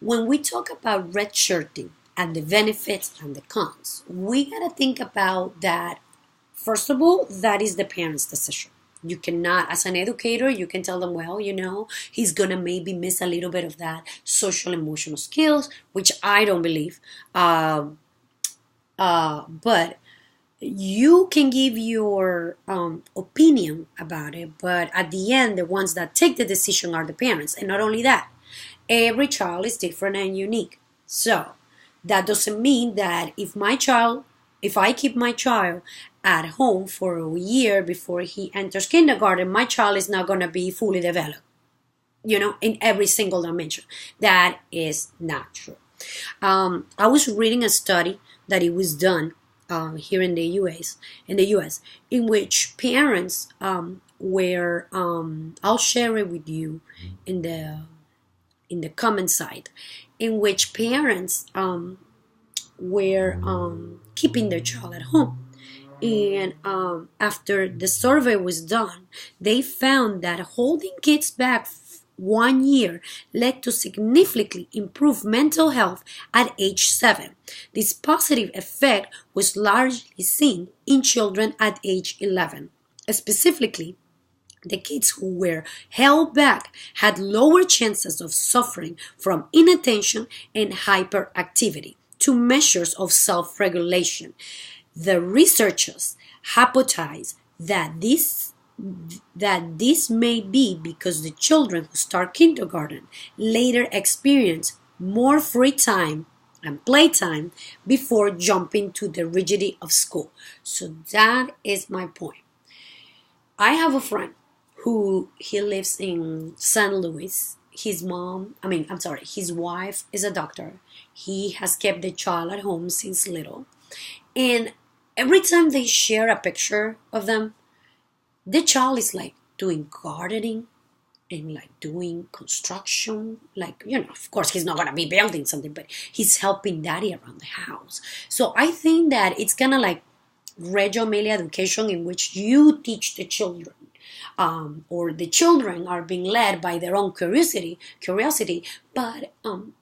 when we talk about redshirting and the benefits and the cons, we got to think about that. First of all, that is the parent's decision. You cannot, as an educator, you can tell them, well, he's gonna maybe miss a little bit of that social emotional skills, which I don't believe. But you can give your opinion about it, but at the end, the ones that take the decision are the parents. And not only that, every child is different and unique. So that doesn't mean that if I keep my child at home for a year before he enters kindergarten, my child is not going to be fully developed, in every single dimension. That is not true. I was reading a study that it was done here in the U.S., in which parents were. I'll share it with you in the comment side, in which parents were keeping their child at home. And after the survey was done, they found that holding kids back 1 year led to significantly improved mental health at age 7. This positive effect was largely seen in children at age 11. Specifically, the kids who were held back had lower chances of suffering from inattention and hyperactivity, two measures of self-regulation. The researchers hypothesize that this may be because the children who start kindergarten later experience more free time and playtime before jumping to the rigidity of school. So that is my point. I have a friend who he lives in St. Louis. His wife is a doctor. He has kept the child at home since little. And every time they share a picture of them, the child is like doing gardening and like doing construction. Of course, he's not going to be building something, but he's helping daddy around the house. So I think that it's kind of like Reggio Emilia education, in which you teach the children. Or the children are being led by their own curiosity, but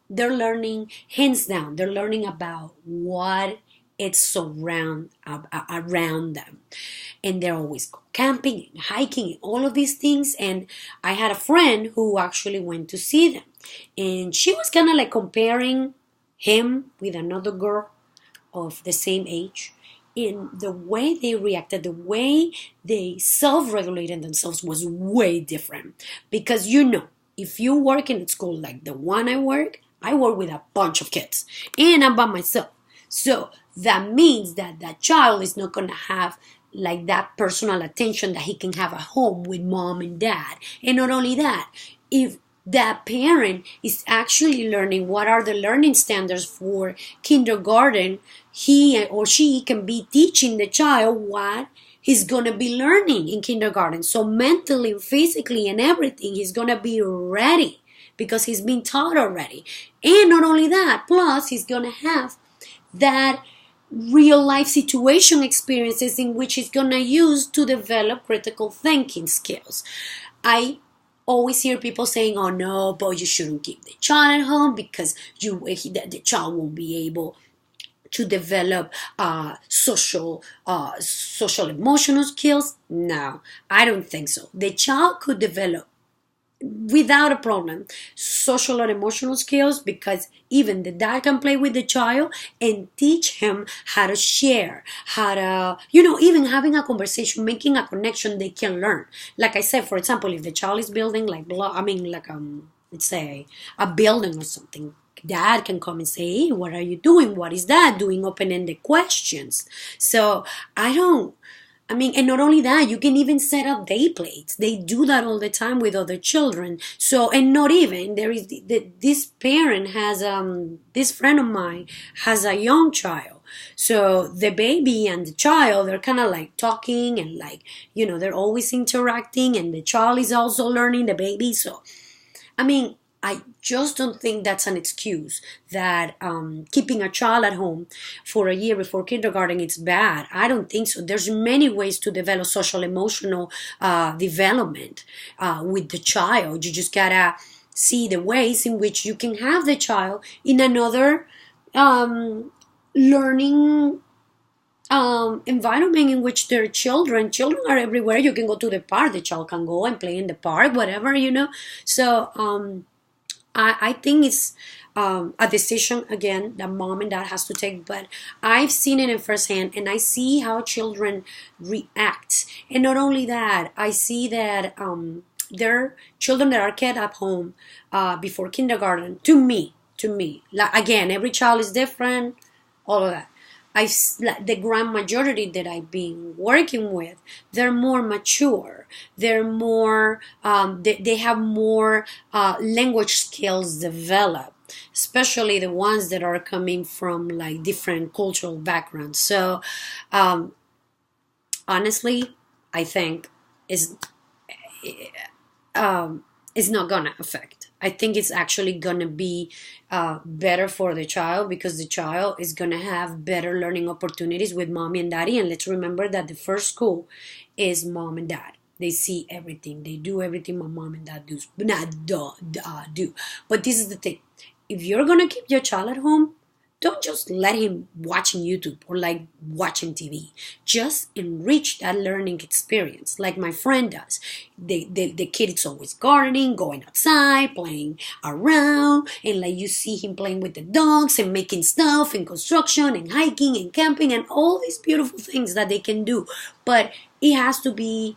they're learning hands down. They're learning about what it's around them, and they're always camping and hiking and all of these things. And I had a friend who actually went to see them, and she was kind of like comparing him with another girl of the same age. In the way they reacted, the way they self-regulated themselves was way different. Because if you work in a school like the one I work with a bunch of kids, and I'm by myself. So that means that that child is not going to have like that personal attention that he can have at home with mom and dad. And not only that, if that parent is actually learning what are the learning standards for kindergarten, he or she can be teaching the child what he's going to be learning in kindergarten. So mentally, physically, and everything, he's going to be ready because he's been taught already. And not only that, plus he's going to have that real life situation experiences in which he's going to use to develop critical thinking skills. I always hear people saying, oh no, but you shouldn't keep the child at home because the child won't be able to develop social emotional skills. No, I don't think so. The child could develop without a problem social and emotional skills, because even the dad can play with the child and teach him how to share, how to even having a conversation, making a connection. They can learn. Like I said, for example, if the child is building let's say a building or something, dad can come and say, hey, what are you doing? What is that? Doing open-ended questions. So and not only that, you can even set up day plates. They do that all the time with other children. So, and not even, there is, this parent has, this friend of mine has a young child. So the baby and the child, they're kind of like talking and they're always interacting, and the child is also learning, the baby. So, I just don't think that's an excuse that keeping a child at home for a year before kindergarten is bad. I don't think so. There's many ways to develop social emotional development with the child. You just gotta see the ways in which you can have the child in another learning environment in which there are children are everywhere. You can go to the park, the child can go and play in the park, whatever, so I think it's a decision again that mom and dad has to take, but I've seen it in firsthand, and I see how children react. And not only that, I see that there are children that are kept at home before kindergarten. To me, like, again, every child is different, all of that. The grand majority that I've been working with, they're more mature. They're more, they have more language skills developed, especially the ones that are coming from like different cultural backgrounds. So, honestly, I think is it's not gonna affect. I think it's actually gonna be better for the child, because the child is gonna have better learning opportunities with mommy and daddy. And let's remember that the first school is mom and dad. They see everything. They do everything my mom and dad do. But this is the thing: if you're gonna keep your child at home, don't just let him watching YouTube or like watching TV. Just enrich that learning experience, like my friend does. The kid is always gardening, going outside, playing around, and like you see him playing with the dogs and making stuff and construction and hiking and camping and all these beautiful things that they can do. But it has to be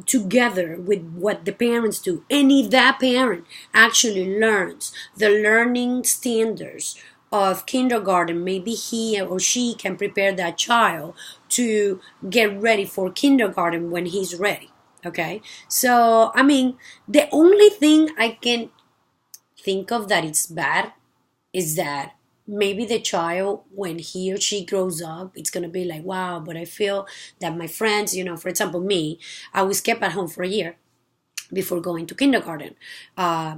together with what the parents do. And if that parent actually learns the learning standards of kindergarten, maybe he or she can prepare that child to get ready for kindergarten when he's ready. Okay? So, the only thing I can think of that it's bad is that maybe the child, when he or she grows up, it's going to be like, wow, but I feel that my friends, for example, me, I was kept at home for a year before going to kindergarten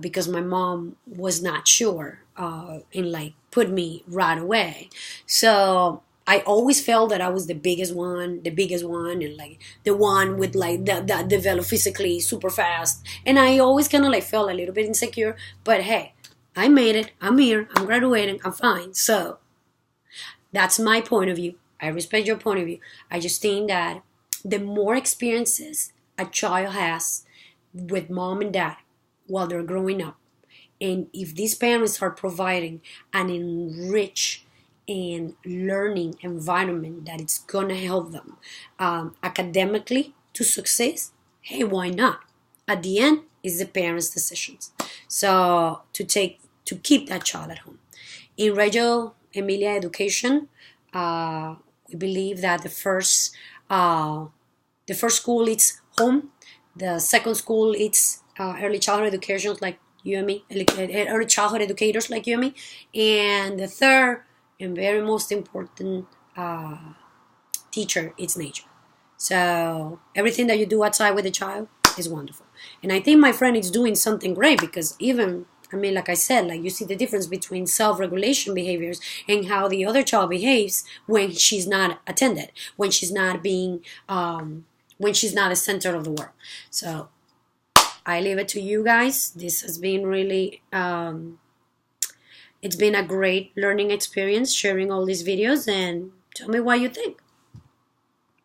because my mom was not sure and like put me right away. So I always felt that I was the biggest one, and like the one with like that developed physically super fast. And I always kind of like felt a little bit insecure, but hey, I made it. I'm here. I'm graduating. I'm fine. So that's my point of view. I respect your point of view. I just think that the more experiences a child has with mom and dad while they're growing up, and if these parents are providing an enriched and learning environment that it's going to help them academically to success, hey, why not? At the end, it's the parents' decisions. So to keep that child at home. In Reggio Emilia Education, we believe that the first school is home, the second school it's early childhood education like you and me, early childhood educators like you and me, and the third and very most important teacher is nature. So everything that you do outside with the child is wonderful. And I think my friend is doing something great, because even, like I said, like you see the difference between self-regulation behaviors and how the other child behaves when she's not attended, when she's not being, when she's not the center of the world. So I leave it to you guys. This has been really, it's been a great learning experience sharing all these videos, and tell me what you think.